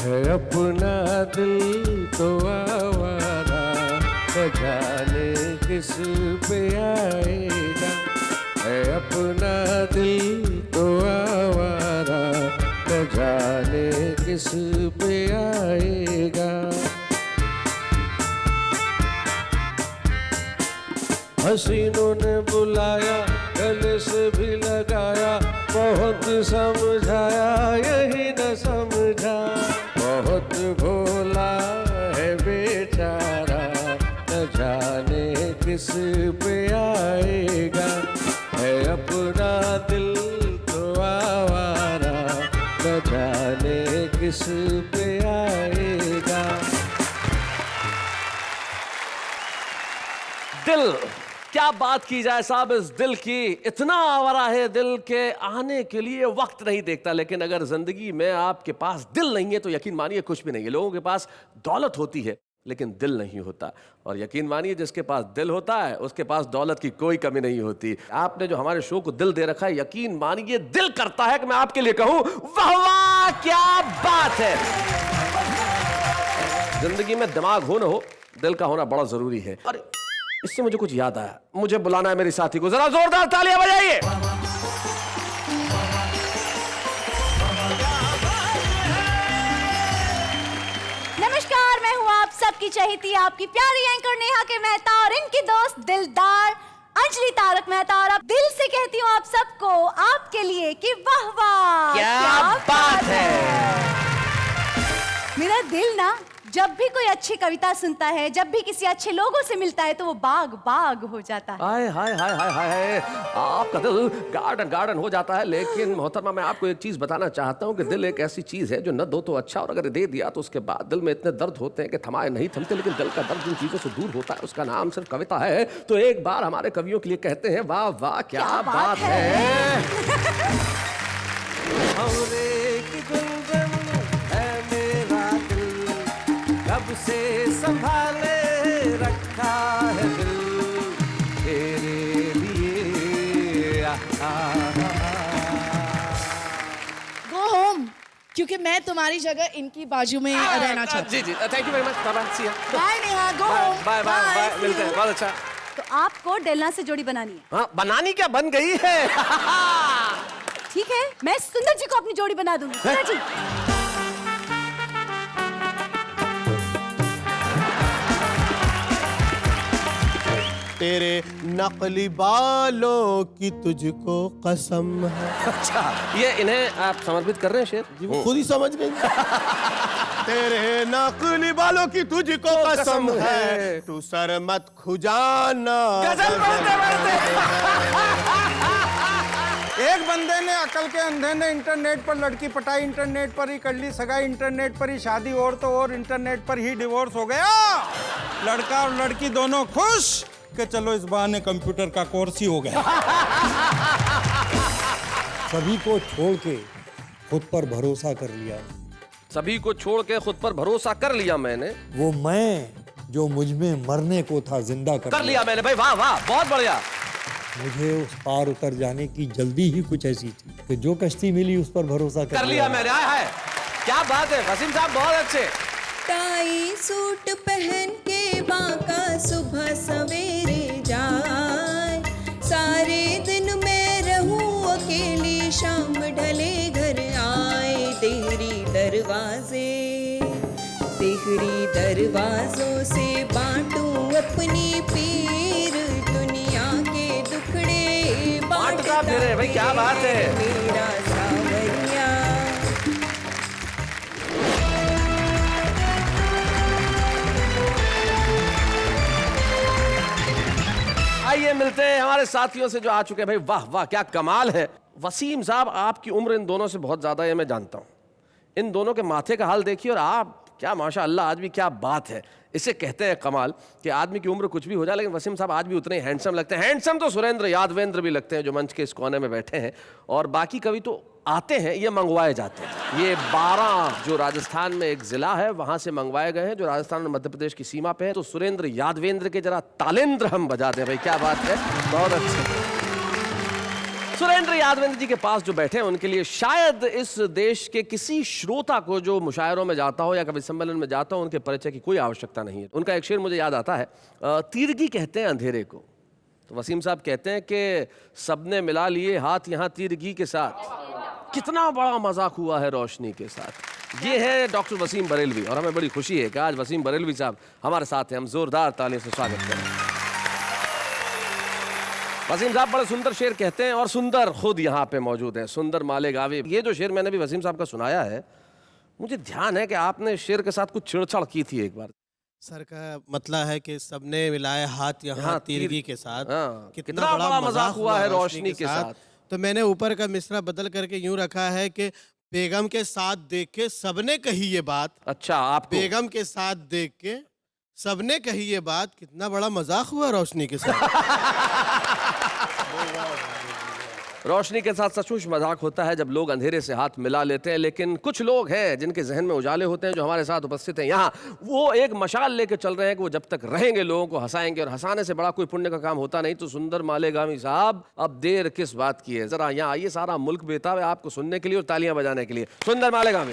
है अपना दिल तो आवारा, न जाने किस पे आएगा। है अपना दिल तो आवारा, न जाने किस पे आएगा। हसीनों ने बुलाया, गले से भी लगाया, बहुत समझाया यही न समझा। बहुत भोला है बेचारा, न जाने किस पे आएगा। है अपना दिल तो आवारा, न जाने किस पे आएगा। दिल, क्या बात की जाए साहब इस दिल की। इतना आवारा है दिल के आने के लिए वक्त नहीं देखता। लेकिन अगर जिंदगी में आपके पास दिल नहीं है तो यकीन मानिए कुछ भी नहीं है। लोगों के पास दौलत होती है लेकिन दिल नहीं होता। और यकीन मानिए जिसके पास दिल होता है उसके पास दौलत की कोई कमी नहीं होती। आपने जो हमारे शो को दिल दे रखा है, यकीन मानिए दिल करता है कि मैं आपके लिए कहूं वाह वाह क्या बात है। जिंदगी में दिमाग हो ना हो, दिल का होना बड़ा जरूरी है। अरे इससे मुझे कुछ याद आया, मुझे बुलाना है मेरी साथी को। जरा जोरदार तालियां बजाइए। नमस्कार, मैं हूँ आप सबकी चहेती, आपकी प्यारी एंकर नेहा के मेहता और इनकी दोस्त दिलदार अंजलि तारक मेहता। और अब दिल से कहती हूँ आप सबको, आपके लिए कि वाह वाह क्या बात है। मेरा दिल ना जब भी कोई अच्छी कविता सुनता है, जब भी किसी अच्छे लोगों से मिलता है तो वो बाग बाग हो जाता है। हाय हाय हाय हाय हाय, आपका दिल गार्डन गार्डन हो जाता है। लेकिन मोहतरमा मैं आपको एक चीज बताना चाहता हूँ कि दिल एक ऐसी चीज है जो न दो तो अच्छा, और अगर दे दिया तो उसके बाद दिल में इतने दर्द होते हैं कि थमाए नहीं थमते। लेकिन दिल का दर्द जिन चीजों से दूर होता है उसका नाम सिर्फ कविता है। तो एक बार हमारे कवियों के लिए कहते हैं वाह वाह क्या बात है। कब से संभाले रखा है दिल तेरे लिए। गो होम, क्योंकि मैं तुम्हारी जगह इनकी बाजू में रहना चाहती हूँ। जी thank you very much. Bye Neha, go home. Bye bye bye, मिलते हैं। बहुत अच्छा। तो आपको डेलना से जोड़ी बनानी है। हाँ, बनानी क्या, बन गई है। ठीक है, मैं सुंदर जी को अपनी जोड़ी बना दूंगी। सुंदर जी तेरे नकली बालों की तुझको कसम है। अच्छा, ये इन्हें आप समर्पित कर रहे हैं शेर? जी वो खुद ही समझ गए। तेरे नकली बालों की तुझको कसम है, तू सर मत खुजाना। गजल बोलते एक बंदे ने अकल के अंधे ने इंटरनेट पर लड़की पटाई, इंटरनेट पर ही कर ली सगाई, इंटरनेट पर ही शादी, और तो और इंटरनेट पर ही डिवोर्स हो गया। लड़का और लड़की दोनों खुश कि चलो इस बहाने कंप्यूटर का कोर्स ही हो गया। सभी को छोड़ के खुद पर भरोसा कर लिया। सभी को छोड़ के खुद पर भरोसा कर लिया मैंने। वो मैं जो मुझ में मरने को था जिंदा कर लिया मैंने। भाई वाह वाह, बहुत बढ़िया। मुझे उस पार उतर जाने की जल्दी ही कुछ ऐसी थी कि जो कश्ती मिली उस पर भरोसा कर लिया मैंने। हाय क्या बात है वसीम साहब, बहुत अच्छे। टाई सूट पहन के बांका सुबह सवेरे जाए, सारे दिन मैं रहूं अकेली, शाम ढले घर आए। तेरी दरवाजों से बांटूं अपनी पीर, दुनिया के दुखड़े बांटता फिरे। भाई क्या बात है। मेरा सावरिया। आइए मिलते हैं हमारे साथियों से जो आ चुके हैं। भाई वाह वाह क्या कमाल है। वसीम साहब, आपकी उम्र इन दोनों से बहुत ज्यादा है, मैं जानता हूं। इन दोनों के माथे का हाल देखिए, और आप क्या माशाअल्लाह, आज भी क्या बात है। इसे कहते हैं कमाल कि आदमी की उम्र कुछ भी हो जाए लेकिन वसीम साहब आज भी उतने हैंडसम लगते हैं। हैंडसम तो सुरेंद्र यादवेंद्र भी लगते हैं जो मंच के इस कोने में बैठे हैं, और बाकी कवि तो आते हैं, ये मंगवाए जाते हैं। ये 12 जो राजस्थान में एक जिला है वहां से मंगवाए गए हैं, जो राजस्थान और मध्य प्रदेश की सीमा पे है। तो सुरेंद्र यादवेंद्र के जरा तालेंद्र हम बजा दें। भाई क्या बात है, बहुत अच्छे। सुरेंद्र यादवेंद्र जी के पास जो बैठे हैं उनके लिए शायद इस देश के किसी श्रोता को जो मुशायरों में जाता हो या कवि सम्मेलन में जाता हो उनके परिचय की कोई आवश्यकता नहीं है। उनका एक शेर मुझे याद आता है, तीरगी कहते हैं अंधेरे को। तो वसीम साहब कहते हैं कि सबने मिला लिए हाथ यहाँ तीरगी के साथ, कितना बड़ा मजाक हुआ है रोशनी के साथ। ये है डॉक्टर वसीम बरेलवी और हमें बड़ी खुशी है कि आज वसीम बरेलवी साहब हमारे साथ हैं। हम जोरदार तालियों से स्वागत करें। वसीम साहब बड़े सुंदर शेर कहते हैं और सुंदर खुद यहाँ पे मौजूद हैं, सुंदर मालेगावी। ये जो शेर मैंने भी वसीम साहब का सुनाया है, मुझे ध्यान है कि आपने शेर के साथ कुछ छेड़छाड़ की थी एक बार। सर का मतलब है कि सबने मिलाए हाथ यहाँ तीरगी के साथ, हाँ, कितना बड़ा मजाक हुआ है रोशनी के साथ। तो मैंने ऊपर का मिसरा बदल करके यूं रखा है कि बेगम के साथ देख के सबने कही ये बात। अच्छा, आप बेगम के साथ देख के सबने कही ये बात, कितना बड़ा मजाक हुआ रोशनी के साथ। रोशनी के साथ सचमुच मजाक होता है जब लोग अंधेरे से हाथ मिला लेते हैं, लेकिन कुछ लोग हैं जिनके जहन में उजाले होते हैं जो हमारे साथ उपस्थित हैं यहाँ, वो एक मशाल लेके चल रहे हैं कि वो जब तक रहेंगे लोगों को हंसाएंगे, और हंसाने से बड़ा कोई पुण्य का काम होता नहीं। तो सुंदर मालेगामी साहब, अब देर किस बात की है, जरा यहाँ आइए, सारा मुल्क बेताब है आपको सुनने के लिए और तालियां बजाने के लिए। सुंदर मालेगामी।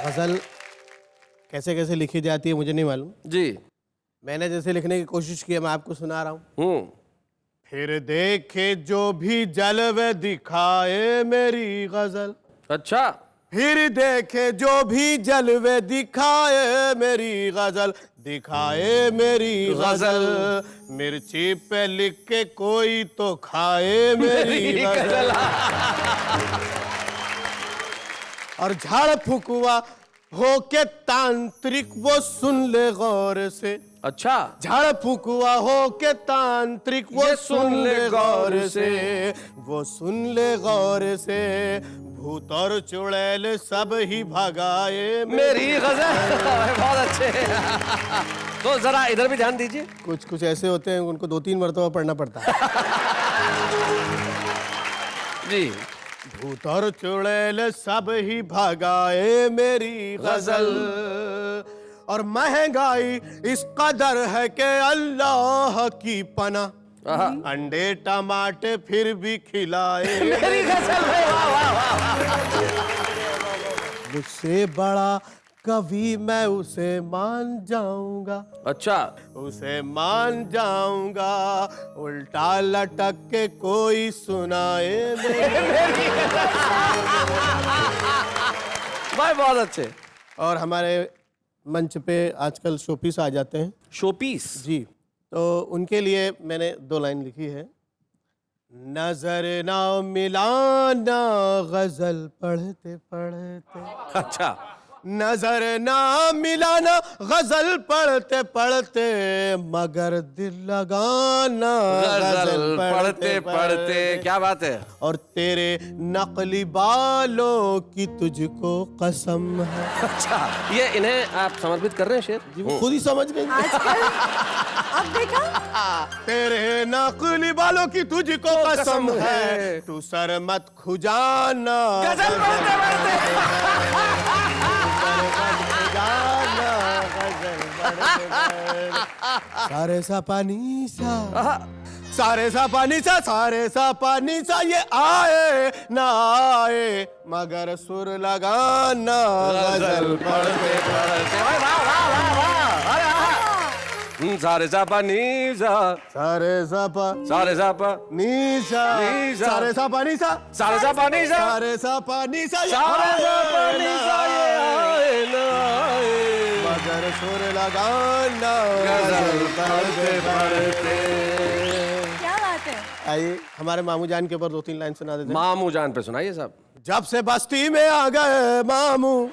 गजल कैसे कैसे लिखी जाती है मुझे नहीं मालूम जी, मैंने जैसे लिखने की कोशिश की है मैं आपको सुना रहा हूँ। फिर देखे जो भी जलवे दिखाए मेरी गजल। अच्छा, फिर देखे जो भी जलवे दिखाए मेरी गजल, दिखाए मेरी गजल। मिर्ची पे लिख के कोई तो खाए मेरी गजल। और झाड़ फुकवा हो के तांत्रिक वो सुन ले गौर से। अच्छा, झाड़ फुकवा हो के तांत्रिक वो सुन ले गौर से, वो सुन ले गौर से। भूत और चुड़ैल सब ही भगाए मेरी गजल। बहुत अच्छे। तो जरा इधर भी ध्यान दीजिए। कुछ कुछ ऐसे होते हैं उनको 2-3 मरतबा पढ़ना पड़ता है। जी, भूत और चुड़ैल सब ही भगाए मेरी गजल। और महंगाई इस कदर है कि अल्लाह की पना, अंडे टमाटे फिर भी खिलाए मेरी गजल। वाह वाह वाह। मुझसे बड़ा कभी मैं उसे मान जाऊंगा। अच्छा, उसे मान जाऊंगा, उल्टा लटक के कोई सुनाए भाई बहुत अच्छे। और हमारे मंच पे आजकल शोपीस आ जाते हैं। शोपीस जी, तो उनके लिए मैंने 2 लाइन लिखी है। नजर ना मिलाना गजल पढ़ते पढ़ते। अच्छा, नजर ना मिलाना गजल पढ़ते पढ़ते, मगर दिल लगाना गजल पढ़ते पढ़ते। क्या बात है। और तेरे नकली बालों की तुझको कसम है। अच्छा, ये इन्हें आप समर्पित कर रहे हैं शेर? जी, वो खुद ही समझ गए। अब देखा, तेरे नकली बालों की तुझको कसम है, तू सर मत खुजाना गजल पढ़ते पढ़ते। सारे सा पानी सा, सारे सा पानी सा, सारे सा पानी सा, ये आए ना आए मगर सुर लगाना गजल पढ़ते पढ़ते। वाह वाह वाह वाह। अरे सारे सा पा नी सा, सारे सा पा, सारे सा पा नी सा, नी सा, सारे सा पानी सा, सारे सा पा नी सा, सारे सा पानी सा, सारे सा पा नी सा, ये आए ना आए मगर सुर लगाना गजल पढ़ते पढ़ते। क्या बात है। आइए हमारे मामू जान के ऊपर 2-3 लाइन सुना देते हैं। मामू जान पे सुनाइए साहब। जब से बस्ती में आ गए मामू,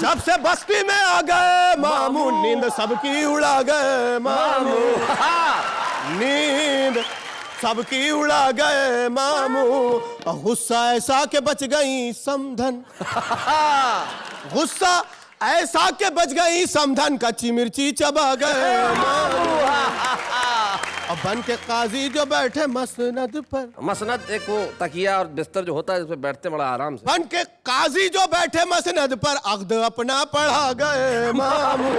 जब से बस्ती में आ गए मामू, नींद सबकी उड़ा गए मामू, नींद सबकी उड़ा गए मामू। गुस्सा ऐसा के बच गई समधन, गुस्सा ऐसा के बच गई समधन, कच्ची मिर्ची चबा गए मामू। और बन के काजी जो बैठे मसनद पर, मसनद एक वो तकिया और बिस्तर जो होता है जिस पे बैठते बड़ा आराम से। बन के काजी जो बैठे मसनद पर अक़्द अपना पढ़ा गए मामू।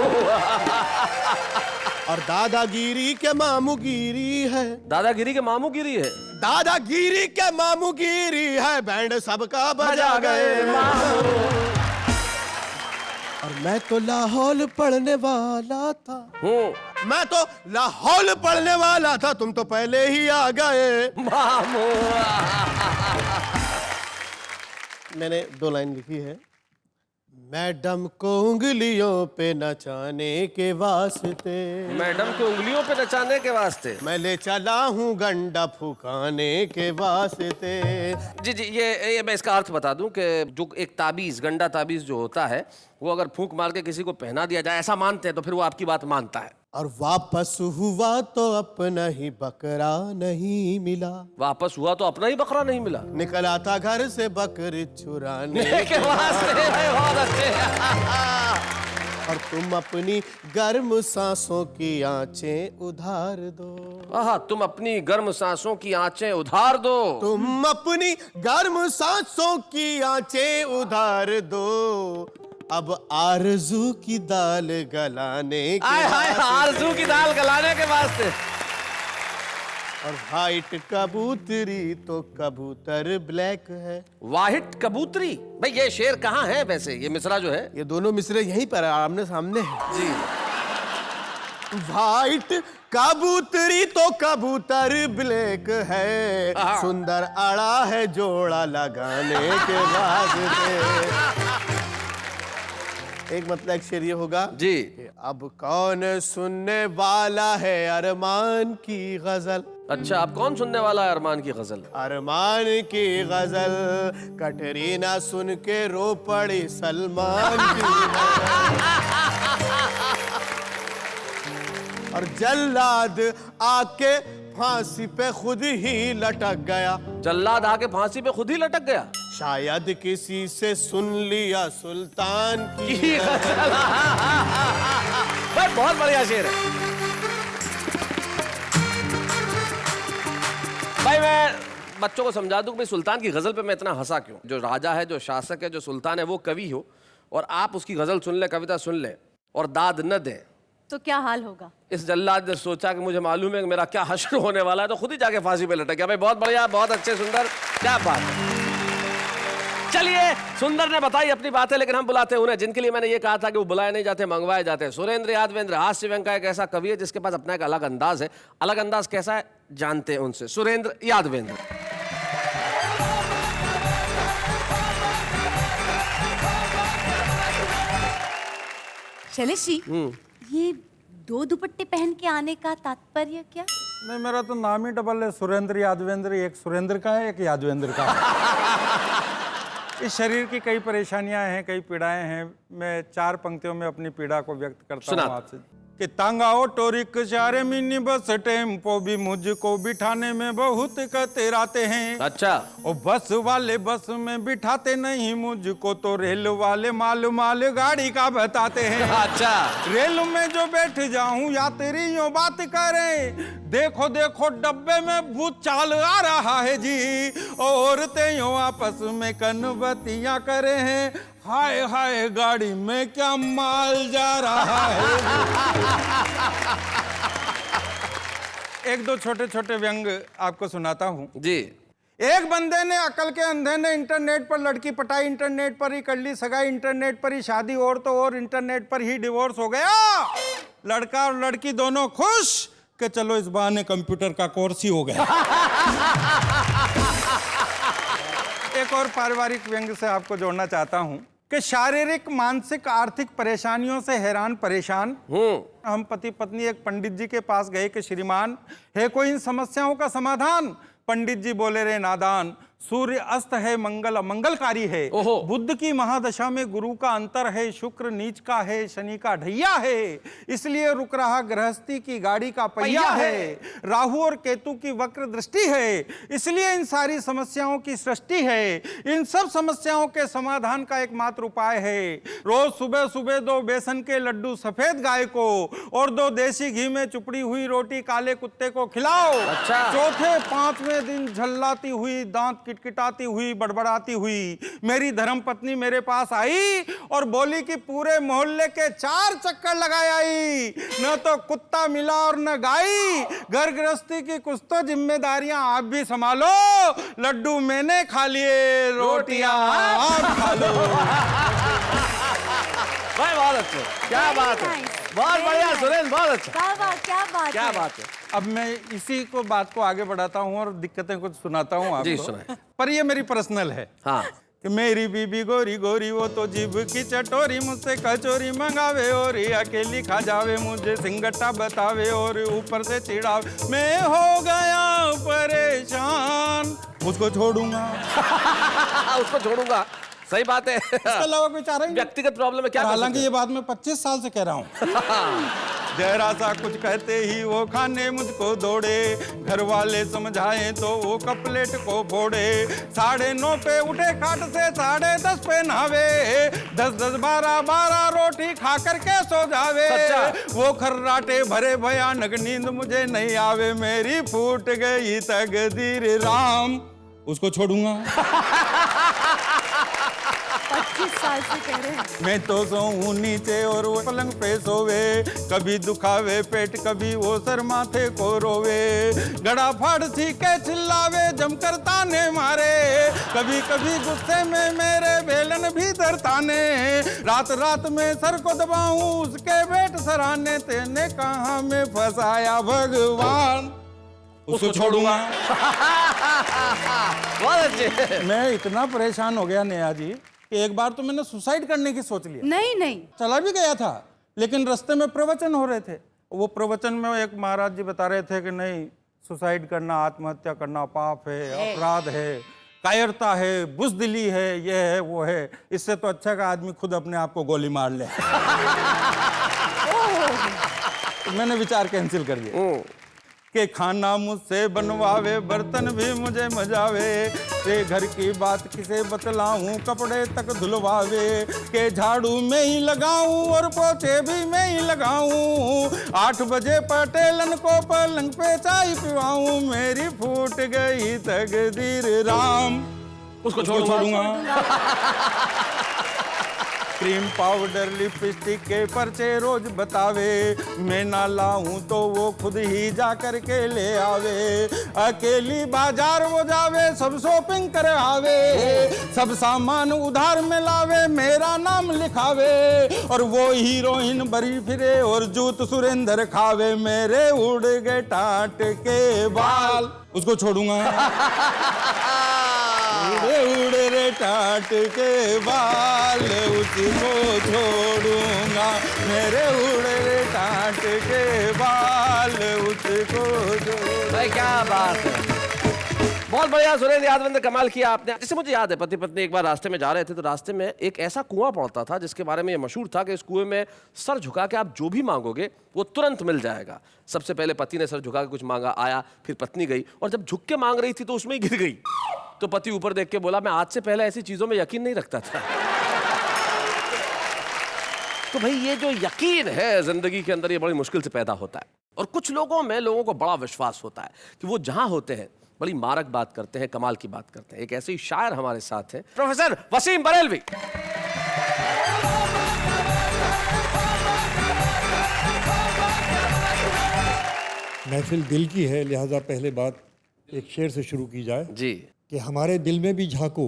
और दादागिरी के मामूगिरी है, दादागिरी के मामूगिरी है, दादागिरी के मामूगिरी है, बैंड सबका बजा गए मामू। और मैं तो लाहौल पढ़ने वाला था, मैं तो लाहौल पढ़ने वाला था, तुम तो पहले ही आ गए मामू। मैंने 2 लाइन लिखी है। मैडम को उंगलियों पे नचाने के वास्ते, मैडम को उंगलियों पे नचाने के वास्ते मैं ले चला हूँ गंडा फुकाने के वास्ते। जी जी, ये मैं इसका अर्थ बता दूं कि जो एक ताबीज़, गंडा ताबीज़ जो होता है, वो अगर फूंक मार के किसी को पहना दिया जाए, ऐसा मानते हैं, तो फिर वो आपकी बात मानता है। और वापस हुआ तो अपना ही बकरा नहीं मिला, वापस हुआ तो अपना ही बकरा नहीं मिला। निकला था घर से बकरी चुराने के वास्ते भाई, बहुत अच्छे। और तुम अपनी गर्म सांसों की आंचें उधार दो, आहा, तुम अपनी गर्म सांसों की आंचें उधार दो, तुम अपनी गर्म सांसों की आंचें उधार दो। अब आरज़ू की दाल गलाने के आय हाय, आरज़ू की दाल गलाने के वास्ते। और वाइट कबूतरी तो कबूतर ब्लैक है। वाहिट कबूतरी, भाई ये शेर कहाँ है वैसे? ये मिसरा जो है, ये दोनों मिसरे यहीं पर आमने सामने है जी। वाइट कबूतरी तो कबूतर ब्लैक है, सुंदर अड़ा है जोड़ा लगाने के बाद। एक मतलब एक शेर ये होगा जी, कि अब कौन सुनने वाला है अरमान की गजल। अच्छा, अब कौन सुनने वाला है अरमान की गजल? अरमान की गजल कटरीना सुन के रो पड़ी सलमान की और जल्लाद आके फांसी पे खुद ही लटक गया, जल्लाद आके फांसी पे खुद ही लटक गया। शायद किसी से सुन लिया सुल्तान की गजल। भाई बहुत बढ़िया शेर है भाई। मैं बच्चों को समझा दूं कि भाई सुल्तान की गजल पे मैं इतना हंसा क्यों। जो राजा है, जो शासक है, जो सुल्तान है, वो कवि हो और आप उसकी गजल सुन ले, कविता सुन ले और दाद न दें, तो क्या हाल होगा? इस जल्लाद ने सोचा कि मुझे मालूम है कि मेरा क्या हश्र होने वाला है, तो खुद ही जाके फांसी पे लटक गया। भाई बहुत बढ़िया, बहुत अच्छे, सुंदर, क्या बात है। चलिए, सुंदर ने बताई अपनी बातें, लेकिन हम बुलाते हैं उन्हें जिनके लिए मैंने ये कहा था कि वो बुलाए नहीं जाते, मंगवाए जाते हैं। सुरेंद्र यादवेंद्र हास्य व्यंग का एक ऐसा कवि है जिसके पास अपना एक अलग अंदाज है। अलग अंदाज कैसा है जानते हैं उनसे। सुरेंद्र यादवेंद्र। शैलेश जी, ये 2 दुपट्टे पहन के आने का तात्पर्य क्या? नहीं, मेरा तो नाम ही डबल है, सुरेंद्र यादवेंद्र। एक सुरेंद्र का है, एक यादवेंद्र का है। इस शरीर की कई परेशानियां हैं, कई पीड़ाएं हैं। मैं 4 पंक्तियों में अपनी पीड़ा को व्यक्त करता हूँ आपसे। कि तांगा ऑटो रिक्शा रे मिनी बस टेम्पो भी मुझको बिठाने में बहुत कतराते हैं। अच्छा। और बस वाले बस में बिठाते नहीं मुझको, तो रेल वाले माल माल गाड़ी का बताते हैं। अच्छा। रेल में जो बैठ जाऊं यात्री यूं बात करें, देखो देखो डब्बे में भूत चाल आ रहा है जी। औरतें यूं आपस में कनबतियां करे हैं, हाय हाय गाड़ी में क्या माल जा रहा है। एक 2 छोटे छोटे व्यंग आपको सुनाता हूं जी। एक बंदे ने, अकल के अंधे ने, इंटरनेट पर लड़की पटाई, इंटरनेट पर ही कर ली सगाई, इंटरनेट पर ही शादी, और तो और इंटरनेट पर ही डिवोर्स हो गया। लड़का और लड़की दोनों खुश कि चलो इस बहाने कंप्यूटर का कोर्स ही हो गया। एक और पारिवारिक व्यंग से आपको जोड़ना चाहता हूं कि शारीरिक, मानसिक, आर्थिक परेशानियों से हैरान परेशान हम पति पत्नी एक पंडित जी के पास गए कि श्रीमान, है कोई इन समस्याओं का समाधान? पंडित जी बोले, रे नादान, सूर्य अस्त है, मंगलकारी है। ओहो। बुध की महादशा में गुरु का अंतर है, शुक्र नीच का है, शनि का ढैया है, इसलिए रुक रहा गृहस्थी की गाड़ी का पहिया है। राहु और केतु की वक्र दृष्टि है, इसलिए इन सारी समस्याओं की सृष्टि है। इन सब समस्याओं के समाधान का एकमात्र उपाय है, रोज सुबह सुबह 2 बेसन के लड्डू सफेद गाय को और 2 देसी घी में चुपड़ी हुई रोटी काले कुत्ते को खिलाओ। अच्छा। चौथे 5वें दिन झल्लाती हुई, दांत किटकिटाती हुई, बड़बड़ाती हुई मेरी धर्म पत्नी मेरे पास आई और बोली कि पूरे मोहल्ले के 4 चक्कर लगाए आई, न तो कुत्ता मिला और न गाई। घर गृहस्थी की कुछ तो जिम्मेदारियां आप भी संभालो, लड्डू मैंने खा लिए, रोटियां आप खा लो। भाई बहुत अच्छे, क्या बात है, बहुत बढ़िया सुरेंद्र, बहुत अच्छा, वाह वाह, क्या बात क्या है। बात है। अब मैं इसी को बात को आगे बढ़ाता हूँ और दिक्कतें कुछ सुनाता हूँ आपको। जी, सुनाएं। पर ये मेरी पर्सनल है। हाँ, कि मेरी बीबी गोरी गोरी वो तो जीभ की चटोरी, मुझसे कचोरी मंगावे और ये अकेली खा जावे, मुझे सिंगट्टा बतावे और ऊपर से चिढ़ावे। मैं हो गया परेशान, उसको छोड़ूंगा। उसको छोड़ूंगा, सही बात है। इसके अलावा कोई चारा ही नहीं। व्यक्तिगत प्रॉब्लम है क्या कर हालांकि सकते ये बात मैं 25 साल से कह रहा हूँ। जरा सा कुछ कहते ही वो खाने मुझको दौड़े, घर वाले समझाएं तो वो कपलेट को फोड़े। 9:30 पे उठे खाट से, 10:30 पे नहावे, 10-10, 12-12 रोटी खा करके सो जावे। सच्चा। वो खर्राटे भरे भयानक नींद मुझे नहीं आवे, मेरी फूट गई तकदीर राम, उसको छोड़ूंगा। 25 साल से कह रहे हैं। मैं तो सोऊं नीचे और वो पलंग पे सोवे, कभी दुखावे पेट कभी वो सर माथे को रोवे, गड़ा फाड़ के चिल्लावे जमकर ताने मारे, कभी कभी गुस्से में मेरे बेलन भी दरताने, रात रात में सर को दबाऊं उसके बेट सराने, तेने कहाँ में फंसाया भगवान, उसको छोड़ूंगा। बहुत अच्छे। मैं इतना परेशान हो गया नेहा जी कि एक बार तो मैंने सुसाइड करने की सोच लिया। नहीं नहीं, चला भी गया था, लेकिन रास्ते में प्रवचन हो रहे थे। वो प्रवचन में एक महाराज जी बता रहे थे कि नहीं, सुसाइड करना, आत्महत्या करना पाप है, अपराध है, कायरता है, बुज़दिली है, ये है वो है, इससे तो अच्छा का आदमी खुद अपने आप को गोली मार ले। तो मैंने विचार कैंसिल कर दिया कि खाना मुझसे बनवावे, बर्तन भी मुझे मजावे, ते घर की बात किसे बतलाऊं, कपड़े तक धुलवावे, के झाड़ू में ही लगाऊं और पोछे भी मैं ही लगाऊं, 8 बजे पटेलन को पलंग पे चाय पिवाऊं, मेरी फूट गई तकदीर राम, उसको छोड़ूंगा। क्रीम पाउडर लिपस्टिक के पर्चे रोज बतावे, मैं ना लाऊं तो वो खुद ही जा कर के ले आवे, अकेली बाजार वो जावे, सब शॉपिंग करवावे, सब सामान उधार में लावे, मेरा नाम लिखावे, और वो हीरोइन बरी फिरे और जूत सुरेंद्र खावे, मेरे उड़ गए टाट के बाल, उसको छोड़ूंगा। उड़े उड़े रे टाट के बाल, उसको छोड़ूंगा, मेरे उड़े रे टाट के बाल, उसको छोड़ूंगा। भाई क्या बात है, बहुत बढ़िया सुरेंद्र यादव ने कमाल किया आपने। जैसे मुझे याद है, पति पत्नी एक बार रास्ते में जा रहे थे, तो रास्ते में एक ऐसा कुआं पड़ता था जिसके बारे में ये मशहूर था कि इस कुएं में सर झुका के आप जो भी मांगोगे वो तुरंत मिल जाएगा। सबसे पहले पति ने सर झुका के कुछ मांगा, आया, फिर पत्नी गई, और जब झुक के मांग रही थी तो उसमें ही गिर गई। तो पति ऊपर देख के बोला, मैं आज से पहले ऐसी चीजों में यकीन नहीं रखता था। तो भाई ये जो यकीन है जिंदगी के अंदर, ये बड़ी मुश्किल से पैदा होता है, और कुछ लोगों में लोगों को बड़ा विश्वास होता है कि वो जहां होते हैं बड़ी मारक बात करते हैं, कमाल की बात करते हैं। एक ऐसे ही शायर हमारे साथ हैं, प्रोफेसर वसीम बरेलवी। महफिल दिल की है, लिहाजा पहले बात एक शेर से शुरू की जाए जी। कि हमारे दिल में भी झांको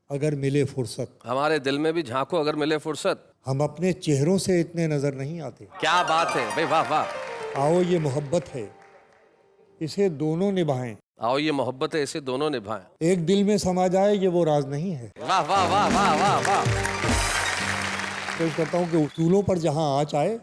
अगर मिले फुर्सत, हमारे दिल में भी झांको अगर मिले फुर्सत, हम अपने चेहरों से इतने नजर नहीं आते। क्या बात है भाई, वाह वाह। आओ ये मोहब्बत है, इसे दोनों निभाएं, आओ ये मोहब्बत है, इसे दोनों निभाएं, एक दिल में समा जाए ये वो राज नहीं है। वाह वाह वाह वाह वाह वाह। कोशिश करता हूँ कि उसूलों पर जहाँ आँच आए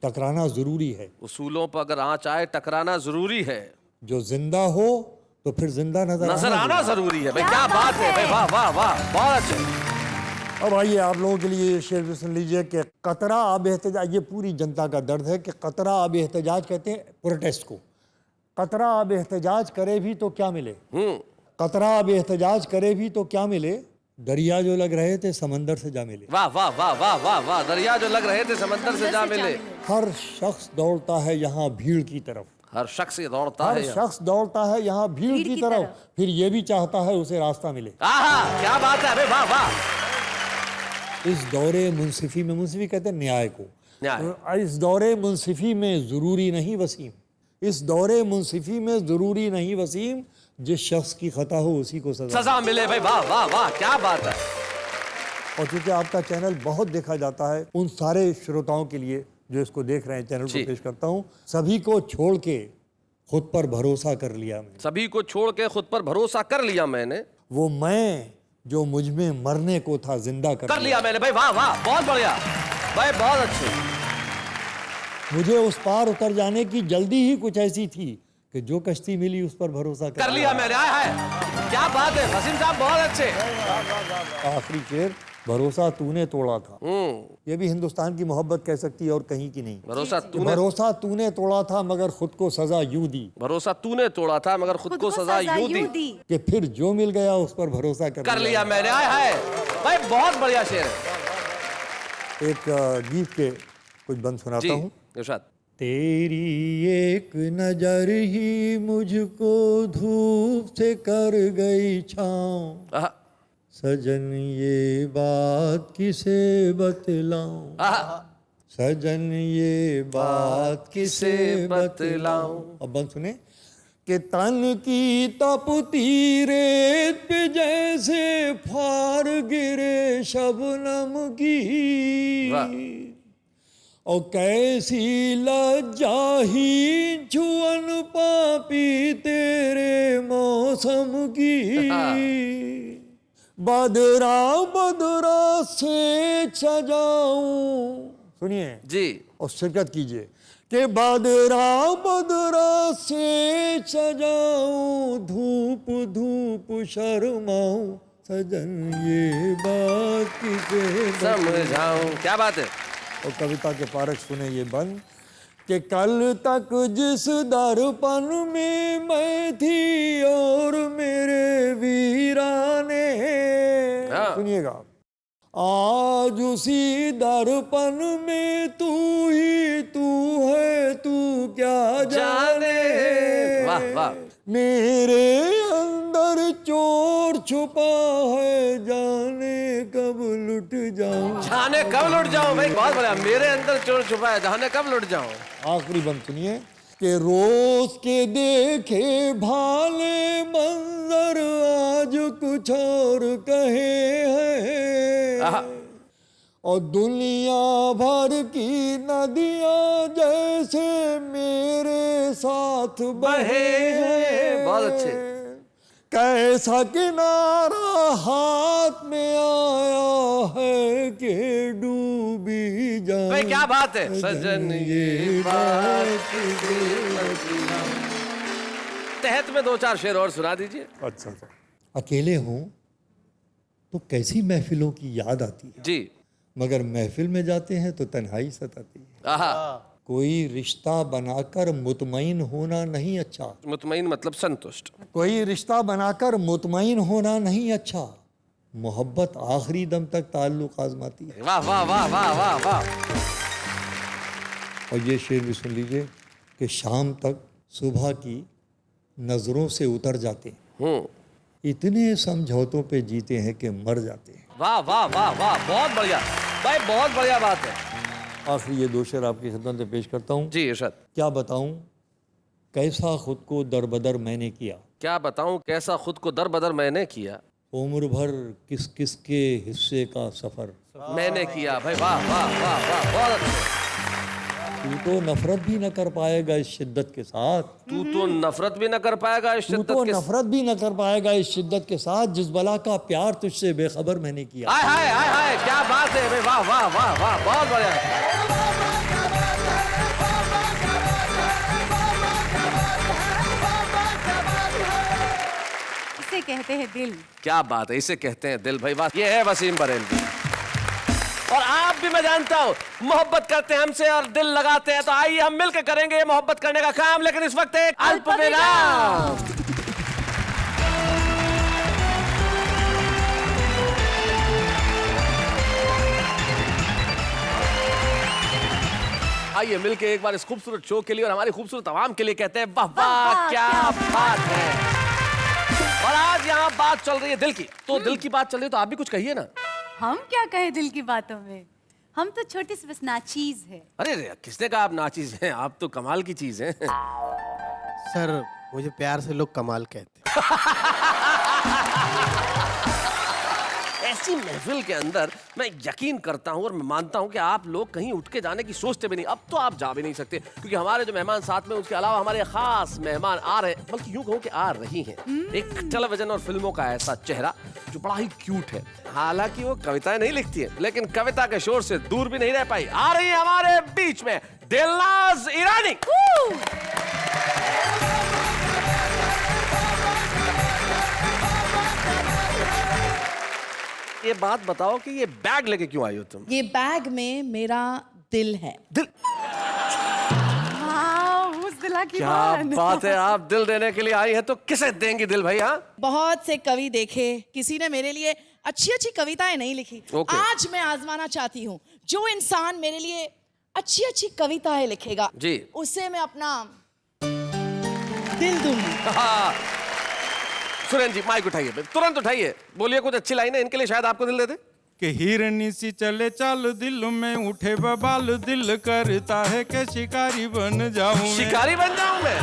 टकराना जरूरी है, उसूलों पर अगर आँच आए टकराना जरूरी है, जो जिंदा हो तो फिर जिंदा नजर आना जरूरी है भाई। क्या बात है भाई, वाह वाह वाह, बहुत अच्छे। अब आइए आप लोगों के लिए ये शेर भी सुन लीजिए कि कतरा आब एहतजाज, ये पूरी जनता का दर्द है कि कतरा आब एहतजाज कहते हैं प्रोटेस्ट को। कतरा आब एहतजाज करे भी तो क्या मिले, कतरा आब एहतजाज करे भी तो क्या मिले, दरिया जो लग रहे थे समंदर से जा मिले। वाह वाह वाह वाह वाह वाह, दरिया जो लग रहे थे समंदर से जा मिले। हर शख्स दौड़ता है यहाँ भीड़ की तरफ, हर शख्स ये दौड़ता हर है यहाँ। शख्स दौड़ता है यहाँ भीड़ की तरफ, फिर ये भी चाहता है उसे रास्ता मिले। आहा, क्या बात है भाई, वाह वाह। इस दौरे मुंसिफी में, मुंसिफी कहते हैं न्याय को, न्याय। इस दौरे मुंसिफी में ज़रूरी नहीं वसीम, इस दौरे मुंसिफी में ज़रूरी नहीं वसीम, जिस शख्स की खता हो उसी को सजा मिले भाई, वाह वाह वाह, क्या बात है। और चूंकि आपका चैनल बहुत देखा जाता है, उन सारे श्रोताओं के लिए जो इसको देख रहे हैं चैनल को पेश करता हूँ। सभी को छोड़ के खुद पर भरोसा कर लिया मैंने, सभी को छोड़ के खुद पर भरोसा कर लिया मैंने, वो मैं जो मुझ में मरने को था जिंदा कर लिया मैंने भाई, वाह वाह, बहुत बढ़िया भाई, बहुत अच्छे। मुझे उस पार उतर जाने की जल्दी ही कुछ ऐसी थी कि जो कश्ती मिली उस पर भरोसा कर लिया मैंने। आए हाय, क्या बात है वसीम साहब, बहुत अच्छे। आखिरी शेर, भरोसा तूने तोड़ा था, ये भी हिंदुस्तान की मोहब्बत कह सकती है और कहीं की नहीं। भरोसा तूने तोड़ा था मगर खुद को सजा यूं दी, भरोसा तूने तोड़ा था मगर खुद को सजा यूं दी, कि फिर जो मिल गया उस पर भरोसा कर लिया मैंने। आए हाय भाई, बहुत बढ़िया शेर है। एक गीत के कुछ बंद सुनाता हूँ। इरशाद। तेरी एक नजर ही मुझको धूप से कर गई छाँव, सजन ये बात किसे बतलाऊं, सजन ये बात किसे बतलाऊं। अब बंद सुने कि तन की तपती रेत पे जैसे फार गिरे शबनम की, और कैसी लज्जाही छुअन पापी तेरे मौसम की, बदरा बदरा से सजाऊं, सुनिए जी और शिरकत कीजिए कि बदरा बदरा से सजाऊं, धूप धूप शर्माऊं, सजन ये बात किसे समझाऊं। क्या बात है। और कविता के पारक सुने ये बंद कि कल तक जिस दर्पण में मैं थी और मेरे वीराने, सुनिएगा, आज उसी दर्पण में तू ही तू है, तू क्या जाने। वाह वाह। मेरे अंदर चोर छुपा है, जाने कब लुट जाऊं, जाने कब लुट जाऊं भाई, बहुत बढ़िया। मेरे अंदर चोर छुपा है, जाने कब लुट जाऊं। आखिरी बंद सुनिए कि रोज के देखे भाले मंजर आज कुछ और कहे हैं, और दुनिया भर की नदियां जैसे मेरे साथ बहे हैं। बहुत अच्छे। कैसा किनारा हाथ में आया है कि डूबी जाए। भाई क्या बात है। सजन ये बात तहत में दो चार शेर और सुना दीजिए। अच्छा, अकेले हों तो कैसी महफिलों की याद आती है जी, मगर महफिल में जाते हैं तो तन्हाई सताती है। कोई रिश्ता बनाकर मुतमईन होना नहीं अच्छा, मुतमईन मतलब संतुष्ट। कोई रिश्ता बनाकर मुतमईन होना नहीं अच्छा, मोहब्बत आखिरी दम तक ताल्लुक आजमाती है। वाह वाह वाह वाह वाह वाह। और ये शेर भी सुन लीजिए कि शाम तक सुबह की नजरों से उतर जाते हैं, इतने समझौतों पे जीते हैं कि मर जाते हैं। वाह वाह वाह वाह, बहुत बढ़िया भाई, बहुत बढ़िया बात है। आखिरी ये दो शेर आपकी खिदमत में पेश करता हूँ। जी इरशाद। क्या बताऊं कैसा खुद को दरबदर मैंने किया, क्या बताऊं कैसा खुद को दरबदर मैंने किया, उम्र भर किस किस के हिस्से का सफर मैंने किया। भाई वाह वाह वाह वाह, बहुत अच्छा। तू तो नफरत भी न कर पाएगा इस शिद्दत के साथ, तू तो नफरत भी न कर पाएगा इस तू शिद्दत तो के नफरत भी न कर पाएगा इस शिद्दत के साथ, जिस बला का प्यार तुझसे बेखबर मैंने किया। हाय हाय हाय हाय, क्या बात है भाई, वाह वाह वाह वाह, बहुत बढ़िया। इसे कहते हैं दिल। क्या बात है, इसे कहते हैं दिल भाई। वाह, ये है वसीम बरेलवी। और आप भी, मैं जानता हूं, मोहब्बत करते हैं हमसे और दिल लगाते हैं, तो आइए हम मिलकर करेंगे ये मोहब्बत करने का काम। लेकिन इस वक्त एक अल्प विराम। आइए मिलके एक बार इस खूबसूरत शो के लिए और हमारी खूबसूरत आवाम के लिए कहते हैं वाह वाह क्या बात है। और आज यहाँ बात चल रही है दिल की, तो दिल की बात चल रही है तो आप भी कुछ कहिए ना। हम क्या कहे दिल की बातों में, हम तो छोटी सी बस नाचीज है। अरे रे, किसने कहा आप नाचीज हैं? आप तो कमाल की चीज हैं। सर मुझे प्यार से लोग कमाल कहते हैं। ऐसी महफिल के अंदर मैं यकीन करता हूं और मैं मानता हूं कि आप लोग कहीं उठ के जाने की सोचते भी नहीं। अब तो आप जा भी नहीं सकते, क्योंकि हमारे जो मेहमान साथ में, उसके अलावा हमारे खास मेहमान आ रहे, बल्कि यूं कहूं कि आ रही हैं। एक टेलीविजन और फिल्मों का ऐसा चेहरा जो बड़ा ही क्यूट है। हालांकि वो कविताएं नहीं लिखती है, लेकिन कविता के शोर से दूर भी नहीं रह पाई। आ रही है हमारे बीच में दिलनाज ईरानी। ये बात बताओ कि ये बैग लेके क्यों आई हो तुम? ये बैग में मेरा दिल है। दिल? उस दिला की क्या बात है, आप दिल देने के लिए आई हैं, तो किसे देंगी दिल भाई? हाँ, बहुत से कवि देखे, किसी ने मेरे लिए अच्छी अच्छी कविताएं नहीं लिखी। Okay. आज मैं आजमाना चाहती हूँ, जो इंसान मेरे लिए अच्छी अच्छी कविताएं लिखेगा जी, उसे मैं अपना दिल दूंगी। हाँ। सुरेन जी माइक उठाइए, तुरंत उठाइए, बोलिए कुछ अच्छी लाइन है, इनके लिए शायद आपको दिल दे दे। कि हिरनी सी चले चाल दिल में उठे बबाल, दिल करता है कि शिकारी बन जाऊं मैं। शिकारी बन जाऊं मैं?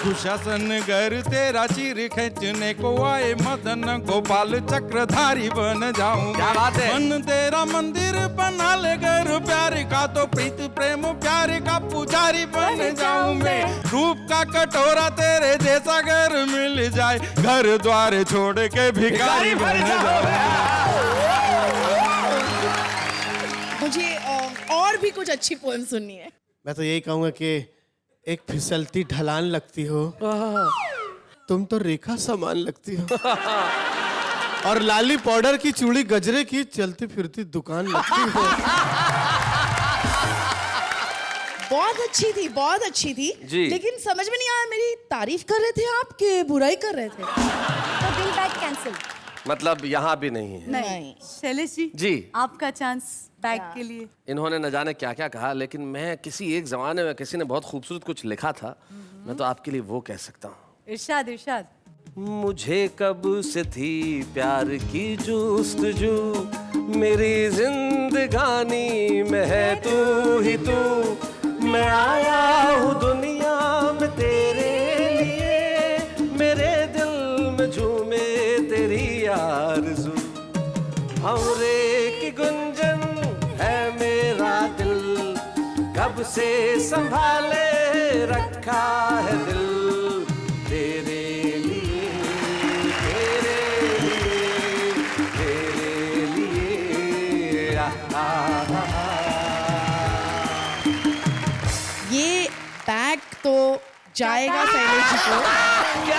दुशासन घर तेरा चीर खींचने को आए, मदन गोपाल चक्रधारी बन जाऊं। क्या बात है। मन तेरा मंदिर बना ले घर प्यार का, तो प्रीत प्रेम प्यार का पुजारी बन जाऊं मैं। रूप का कटोरा तेरे जैसा घर मिल जाए, घर द्वार छोड़ के भिखारी बन जाऊं। मुझे और भी कुछ अच्छी पोएम सुननी है। मैं तो यही कहूंगा कि एक फिसलती ढलान लगती हो, तुम तो रेखा समान लगती हो। और लाली पाउडर की चूड़ी गजरे की चलती फिरती दुकान लगती हो। बहुत अच्छी थी, बहुत अच्छी थी जी। लेकिन समझ में नहीं आया, मेरी तारीफ कर रहे थे आप कि बुराई कर रहे थे? तो दिल बैग कैंसिल। मतलब यहाँ भी नहीं है। नहीं। शैलेश जी, जी, आपका चांस बैग के लिए। इन्होंने न जाने क्या क्या कहा, लेकिन मैं किसी एक जमाने में किसी ने बहुत खूबसूरत कुछ लिखा था, मैं तो आपके लिए वो कह सकता हूँ। इरशाद इरशाद। मुझे कब से थी प्यार की जुस्तजू, मेरी जिंदगानी में है तू ही तू। मैं आया हूँ दुनिया में तेरे लिए, मेरे दिल में झूमे तेरी आरज़ू। भंवरे की गुंजन है मेरा दिल, कब से संभाले रखा है दिल तेरे लिए, तेरे लिए, तेरे लिए। ये बैग तो जाएगा शैलेश जी को।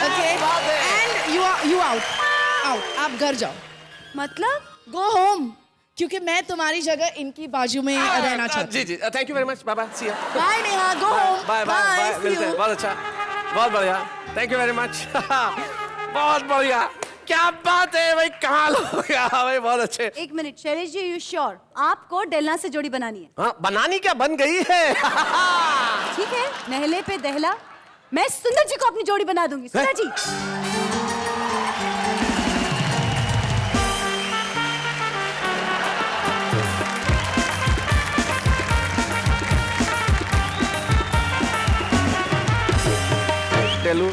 ओके, एंड यू आउट, आप घर जाओ। मतलब गो होम, क्योंकि मैं तुम्हारी जगह इनकी बाजू में रहना चाहती हूँ। जी जी, thank you very much, bye bye, see you. Bye Neha, go home. Bye bye bye, मिलते हैं, बहुत अच्छा, बहुत बढ़िया, थैंक यू वेरी मच। बहुत बढ़िया, क्या बात है भाई, कमाल हो गया भाई, बहुत अच्छे। एक minute Shailesh ji, you sure आपको डेलना से जोड़ी बनानी है? हाँ, बनानी क्या, बन गई है। ठीक है, नहले पे दहला, मैं सुंदर जी को अपनी जोड़ी बना दूंगी। सुंदर जी, टेलू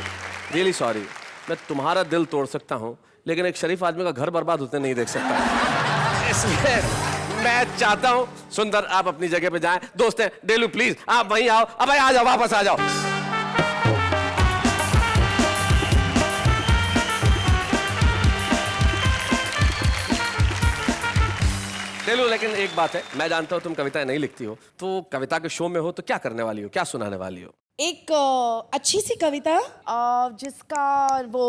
रियली सॉरी, मैं तुम्हारा दिल तोड़ सकता हूँ, लेकिन एक शरीफ आदमी का घर बर्बाद होते नहीं देख सकता। इसलिए मैं चाहता हूँ सुंदर आप अपनी जगह पे जाएं। दोस्त हैं डेलू, प्लीज आप वहीं आओ। अब आ जाओ, वापस आ जाओ। डेलू, लेकिन एक बात है, मैं जानता हूँ तुम कविताएं नहीं लिखती हो, तो कविता के शो में हो तो क्या करने वाली हो, क्या सुनाने वाली हो? एक अच्छी सी कविता जिसका वो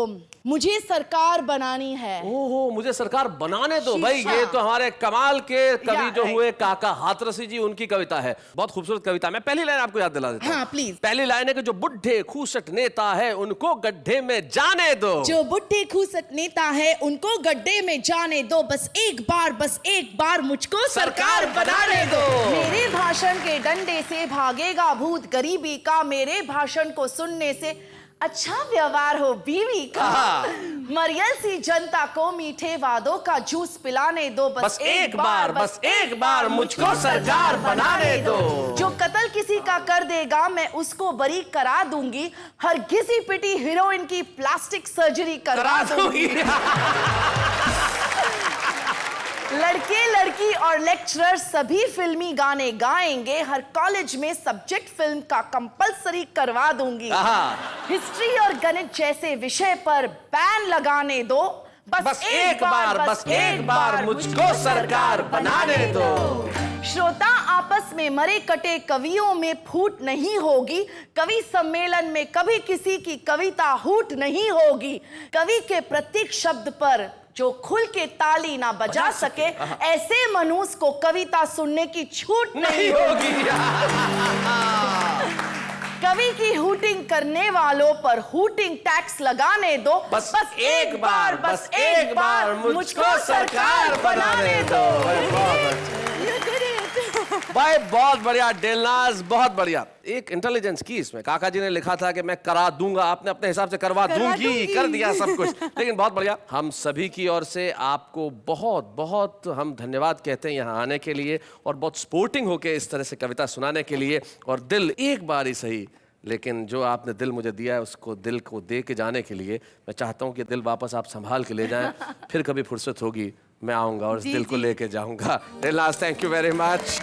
मुझे सरकार बनानी है। ओहो, मुझे सरकार बनाने दो भाई। शीशा। ये तो हमारे कमाल के कवि जो right. हुए काका हाथरसी जी, उनकी कविता है। बहुत खूबसूरत कविता। मैं पहली लाइन आपको याद दिला देता हूं। हाँ, please. पहली लाइन है कि जो बुढ़े खूसट नेता है उनको गड्ढे में जाने दो। जो बुढ़े खूसट नेता है उनको गड्ढे में जाने दो, बस एक बार मुझको सरकार बनाने दो। मेरे भाषण के डंडे से भागेगा भूत गरीबी का, मेरे भाषण को सुनने से अच्छा व्यवहार हो बीवी का। मरियल सी जनता को मीठे वादों का जूस पिलाने दो, बस एक बार मुझको सरकार बनाने दो। जो कत्ल किसी का कर देगा मैं उसको बरी करा दूंगी, हर घिसी पिटी हीरोइन की प्लास्टिक सर्जरी करा दूंगी। लड़के लड़की और लेक्चरर सभी फिल्मी गाने गाएंगे, हर कॉलेज में सब्जेक्ट फिल्म का कंपलसरी करवा दूंगी। हिस्ट्री और गणित जैसे विषय पर बैन लगाने दो, बस एक बार मुझको सरकार बनाने दो। श्रोता आपस में मरे कटे कवियों में फूट नहीं होगी, कवि सम्मेलन में कभी किसी की कविता हूट नहीं होगी। कवि के प्रत्येक शब्द पर जो खुल के ताली ना बजा सके, ऐसे मनुष्य को कविता सुनने की छूट नहीं होगी। कवि की हूटिंग करने वालों पर हूटिंग टैक्स लगाने दो, बस एक बार मुझको सरकार बनाने दो। भाई बहुत बढ़िया दिलनाज, बहुत बढ़िया। एक इंटेलिजेंस की इसमें। काका जी ने लिखा था कि मैं करा दूंगा, आपने अपने हिसाब से करवा दूंगी कर दिया सब कुछ। लेकिन बहुत बढ़िया। हम सभी की ओर से आपको बहुत बहुत हम धन्यवाद कहते हैं यहाँ आने के लिए, और बहुत स्पोर्टिंग होके इस तरह से कविता सुनाने के लिए। और दिल एक बार ही सही, लेकिन जो आपने दिल मुझे दिया है उसको दिल को दे के जाने के लिए मैं चाहता हूँ कि दिल वापस आप संभाल के ले जाएं। फिर कभी फुर्सत होगी मैं आऊँगा और इस दिल को लेके जाऊँगा। दिलनाज, थैंक यू वेरी मच।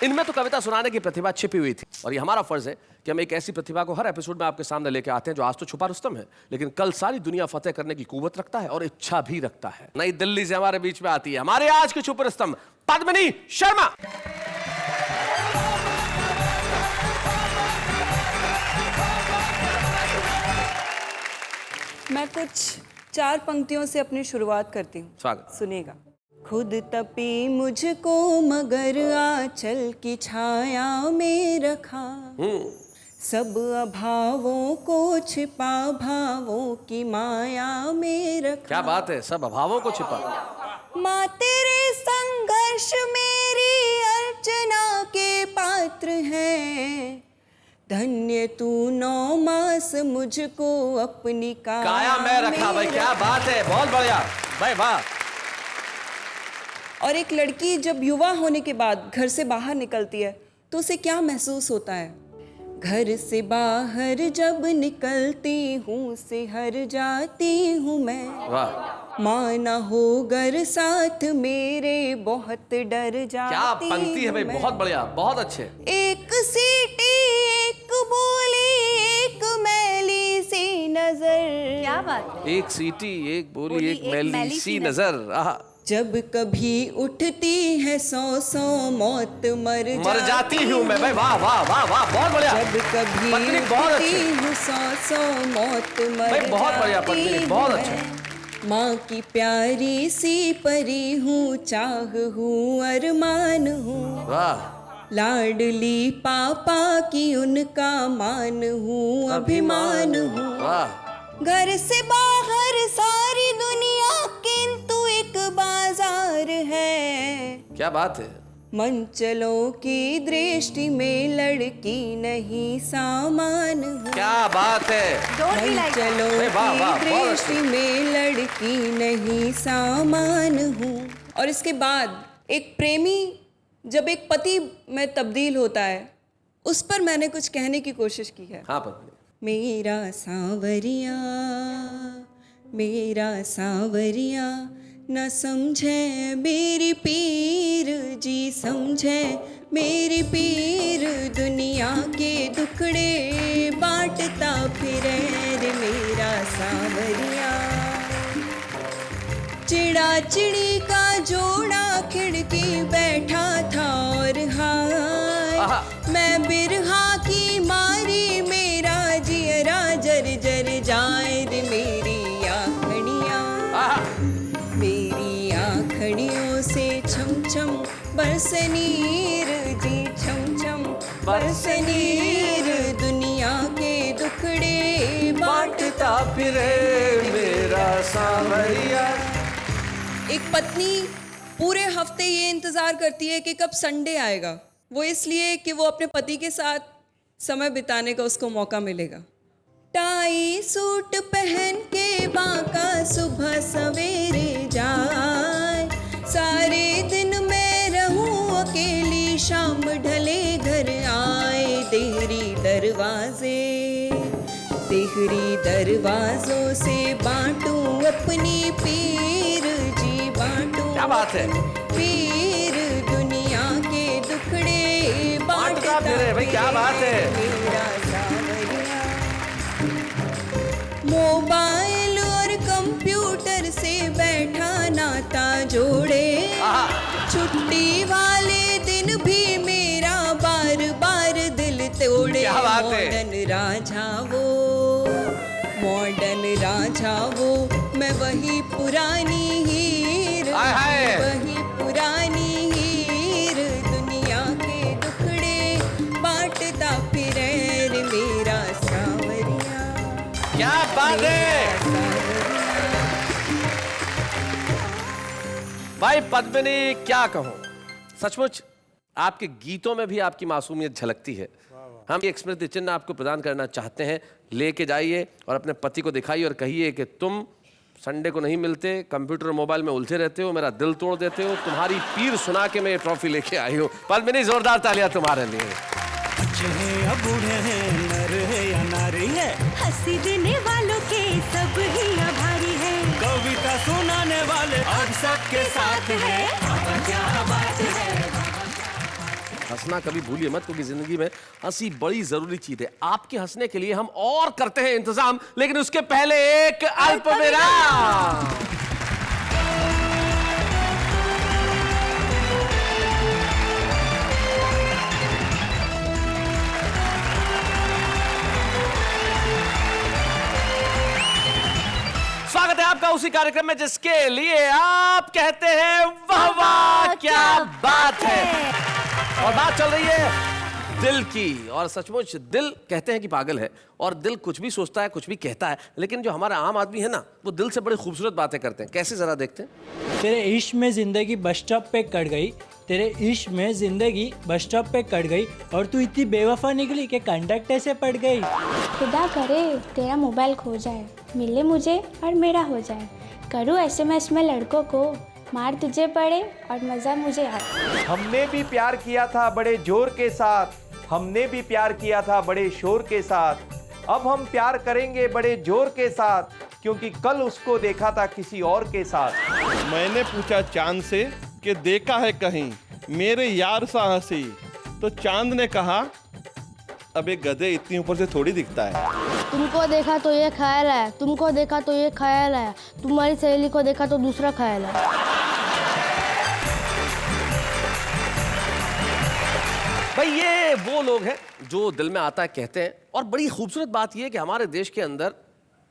इनमें तो कविता सुनाने की प्रतिभा छिपी हुई थी, और ये हमारा फर्ज है कि हम एक ऐसी प्रतिभा को हर एपिसोड में आपके सामने लेके आते हैं जो आज तो छुपा रुस्तम है, लेकिन कल सारी दुनिया फतेह करने की कुव्वत रखता है और इच्छा भी रखता है। नई दिल्ली से हमारे बीच में आती है हमारे आज की छुपा रुस्तम पद्मिनी शर्मा। मैं कुछ 4 पंक्तियों से अपनी शुरुआत करती हूँ। स्वागत। सुनिएगा। खुद तपी मुझको मगर आंचल की छाया में रखा, सब अभावों को छिपा भावों की माया में रखा। क्या बात है, सब अभावों को छिपा। माँ तेरे संघर्ष मेरी अर्चना के पात्र है, धन्य तू 9 मास मुझको अपनी काया में रखा। भाई क्या बात है, बहुत बढ़िया भाई, वाह। और एक लड़की जब युवा होने के बाद घर से बाहर निकलती है तो उसे क्या महसूस होता है? घर से बाहर जब निकलती हूँ सिहर जाती हूँ मैं, वाह। माँ न हो घर साथ मेरे बहुत डर जाती। क्या पंक्ति है भाई, बहुत बढ़िया, बहुत अच्छे। एक सीटी एक बोली एक मैली सी नजर। क्या बात है? एक सीटी एक बोली एक मैली सी नजर। आहा। जब कभी उठती है 100 मौत मर जाती हूँ मैं। भाई वाह वाह वाह वाह, बहुत बढ़िया। जब कभी पत्नी बहुत उठती अच्छी। हूँ 100 मौत मर भाई बहुत बढ़िया पत्नी, बहुत जाती अच्छा। माँ की प्यारी सी परी हूँ, चाह हूँ अरमान हूँ, वाह। लाडली पापा की उनका मान हूँ अभिमान हूँ। वाह। घर से बाहर सारी दुनिया किंतु एक बाजार है। क्या बात है। मंचलों की दृष्टि में लड़की नहीं सामान हूँ। क्या बात है। Don't be like that. मंचलों वाह, वाह, की बहुत दृष्टि में लड़की नहीं सामान हूँ। और इसके बाद एक प्रेमी जब एक पति में तब्दील होता है, उस पर मैंने कुछ कहने की कोशिश की है। हाँ पत्नी। मेरा सांवरिया न समझे मेरी पीर जी, समझे मेरी पीर दुनिया के दुखड़े बांटता फिरे रे मेरा सांवरिया। चिड़ा चिड़ी का जोड़ा खिड़की बैठा था और हाय मैं बिरहा की मारी मेरा जियरा जर जर जाए रे मेरी आँखड़ियाँ मेरी आँखड़ियों से छम छम बरसनीर जी छम छम बरसनीर दुनिया के दुखड़े बांटता फिरे मेरा सांवरिया। एक पत्नी पूरे हफ्ते ये इंतजार करती है कि कब संडे आएगा, वो इसलिए कि वो अपने पति के साथ समय बिताने का उसको मौका मिलेगा। टाई सूट पहन के बांका सुबह सवेरे जाए, सारे दिन मैं रहूं अकेली शाम ढले घर आए। देहरी दरवाजों से बांटूं अपनी पीर जी बांटूं। क्या बात है, पीर दुनिया के दुखड़े बांटता फिरे भाई, क्या बात है। मेरा सांवरिया। मोबाइल और कंप्यूटर से बैठा नाता जोड़े, छुट्टी वाले दिन भी मेरा बार बार दिल तोड़े। मॉडर्न राजा वो मैं वही पुरानी हीर, वही पुरानी हीर दुनिया के दुखड़े बांटता फिरे रे मेरा सांवरिया। क्या बात है भाई पद्मिनी, क्या कहूं, सचमुच आपके गीतों में भी आपकी मासूमियत झलकती है। हम एक स्मृति चिन्ह आपको प्रदान करना चाहते हैं, लेके जाइए और अपने पति को दिखाइए और कहिए कि तुम संडे को नहीं मिलते, कंप्यूटर और मोबाइल में उलझे रहते हो, मेरा दिल तोड़ देते हो, तुम्हारी पीर सुना के मैं ये ट्रॉफी लेके आई हूँ। पद्मिनी, जोरदार तालियां तुम्हारे लिए। बच्चे हैं या बूढ़े हैं, नर है या नारी है, हंसी देने वालों के सब ही आभारी है, कविता सुनाने वाले अब सबके साथ है। क्या बात है। हंसना कभी भूलिए मत, क्योंकि जिंदगी में हंसी बड़ी जरूरी चीज है। आपके हंसने के लिए हम और करते हैं इंतजाम, लेकिन उसके पहले एक अल्प विराम। स्वागत है आपका उसी कार्यक्रम में जिसके लिए आप कहते हैं वाह वाह क्या बात है। और बात चल रही है दिल की, और सचमुच दिल कहते हैं कि पागल है, और दिल कुछ भी सोचता है, कुछ भी कहता है, लेकिन जो हमारा आम आदमी है ना, वो दिल से बड़ी खूबसूरत बातें करते हैं। कैसे, जरा देखते हैं। तेरे इश्क में जिंदगी बस स्टॉप पे कट गई, तेरे इश्क में जिंदगी बस स्टॉप पे कट गई, और तू इतनी बेवफा निकली कि कंडक्टर से पड़ गई। खुदा करे तेरा मोबाइल खो जाए, मिले मुझे और मेरा हो जाए, करूँ SMS में लड़कों को, मार तुझे पड़े और मजा मुझे आए। हमने भी प्यार किया था बड़े जोर के साथ, हमने भी प्यार किया था बड़े शोर के साथ, अब हम प्यार करेंगे बड़े जोर के साथ, क्योंकि कल उसको देखा था किसी और के साथ। मैंने पूछा चांद से कि देखा है कहीं मेरे यार सा हंसी, तो चांद ने कहा अब एक गधे इतनी ऊपर से थोड़ी दिखता है। तुमको देखा तो ये ख्याल है, तुमको देखा तो ये ख्याल है, तुम्हारी सहेली को देखा तो दूसरा ख्याल है। भाई ये वो लोग हैं जो दिल में आता है कहते हैं, और बड़ी खूबसूरत बात यह है कि हमारे देश के अंदर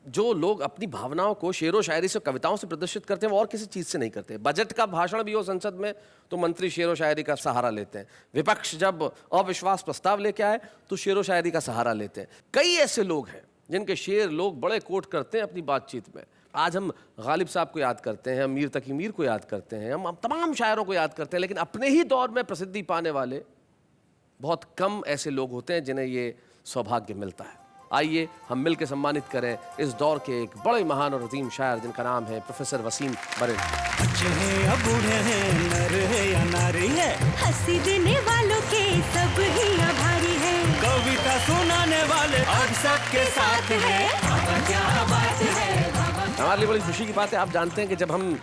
जो लोग अपनी भावनाओं को शेरो शायरी से, कविताओं से प्रदर्शित करते हैं, वो और किसी चीज़ से नहीं करते। बजट का भाषण भी हो संसद में तो मंत्री शेरो शायरी का सहारा लेते हैं, विपक्ष जब अविश्वास प्रस्ताव लेके आए तो शेरो शायरी का सहारा लेते हैं। कई ऐसे लोग हैं जिनके शेर लोग बड़े कोट करते हैं अपनी बातचीत में। आज हम गालिब साहब को याद करते हैं, हम मीर तकी मीर को याद करते हैं, हम तमाम शायरों को याद करते हैं, लेकिन अपने ही दौर में प्रसिद्धि पाने वाले बहुत कम ऐसे लोग होते हैं जिन्हें ये सौभाग्य मिलता है। आइए हम मिलकर सम्मानित करें इस दौर के एक बड़े महान और अजीम शायर जिनका नाम है प्रोफेसर वसीम बरेली। बच्चे हैं या बूढ़े हैं, नर है या नारी है, हंसी देने वालों के सब ही आभारी है, कविता सुनाने वाले अब सबके साथ है। क्या बात है। हमारे लिए बड़ी खुशी की बात है। आप जानते हैं कि जब हम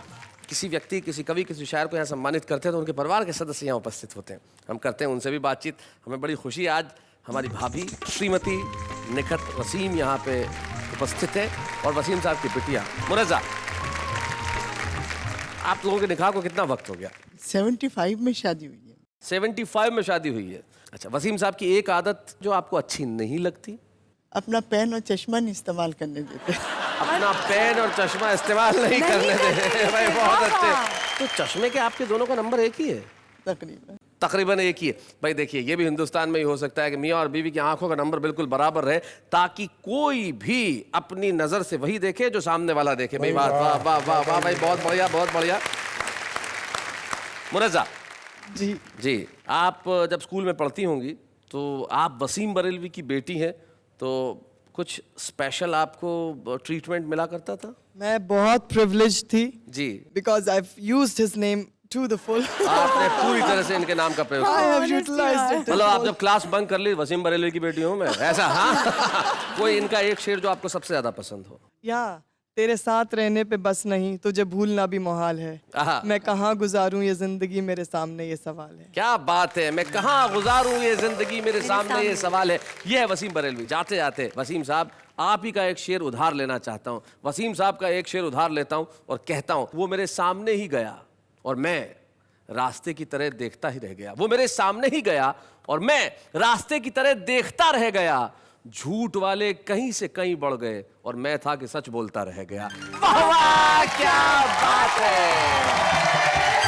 किसी व्यक्ति, किसी कवि, किसी शायर को यहाँ सम्मानित करते हैं तो उनके परिवार के सदस्य यहाँ उपस्थित होते हैं। हम करते हैं उनसे भी बातचीत। हमें बड़ी खुशी, आज हमारी भाभी श्रीमती निखत वसीम यहाँ पे उपस्थित है, और वसीम साहब की बिटिया मुरज़ा। आप लोगों के निकाह को कितना वक्त हो गया? 75 में शादी हुई है। 75 में शादी हुई है। अच्छा, वसीम साहब की एक आदत जो आपको अच्छी नहीं लगती? अपना पेन और चश्मा नहीं इस्तेमाल करने देते। अपना पेन और चश्मा इस्तेमाल नहीं करने देते। भाई बहुत अच्छे। तो चश्मे के आपके दोनों का नंबर एक ही है? तकरीबन एक ही है। भाई देखिए, ये भी हिंदुस्तान में ही हो सकता है कि मियाँ और बीवी की आंखों का नंबर बिल्कुल बराबर रहे, ताकि कोई भी अपनी नजर से वही देखे जो सामने वाला देखे। भाई वाह वाह वाह वाह वाह भाई, बहुत बढ़िया बहुत बढ़िया। मुनज़्ज़ा जी जी, आप जब स्कूल में पढ़ती होंगी तो आप वसीम बरेलवी की बेटी हैं, तो कुछ स्पेशल आपको ट्रीटमेंट मिला करता था? मैं बहुत प्रिविलेज थी जी, because I have used his name to the full. आपने पूरी तरह से इनके नाम का प्रयोग I have किया। utilized it. मतलब आप जब क्लास बंक कर ली, वसीम बरेलवी की बेटी हूँ मैं, ऐसा? हाँ। कोई इनका एक शेर जो आपको सबसे ज्यादा पसंद हो? या तेरे साथ रहने पे बस नहीं, तुझे भूलना भी मुहाल है। आहा। मैं कहाँ गुजारूं ये जिंदगी, मेरे सामने ये सवाल है। क्या बात है, मैं कहाँ गुजारूं ये जिंदगी, मेरे सामने ये सवाल है। ये है वसीम बरेलवी। जाते जाते वसीम साहब, आप ही का एक शेर उधार लेना चाहता हूँ। वसीम साहब का एक शेर उधार लेता हूँ और कहता हूँ, वो मेरे सामने ही गया और मैं रास्ते की तरह देखता ही रह गया। वो मेरे सामने ही गया और मैं रास्ते की तरह देखता रह गया। झूठ वाले कहीं से कहीं बढ़ गए और मैं था कि सच बोलता रह गया। वाह वाह, क्या बात है।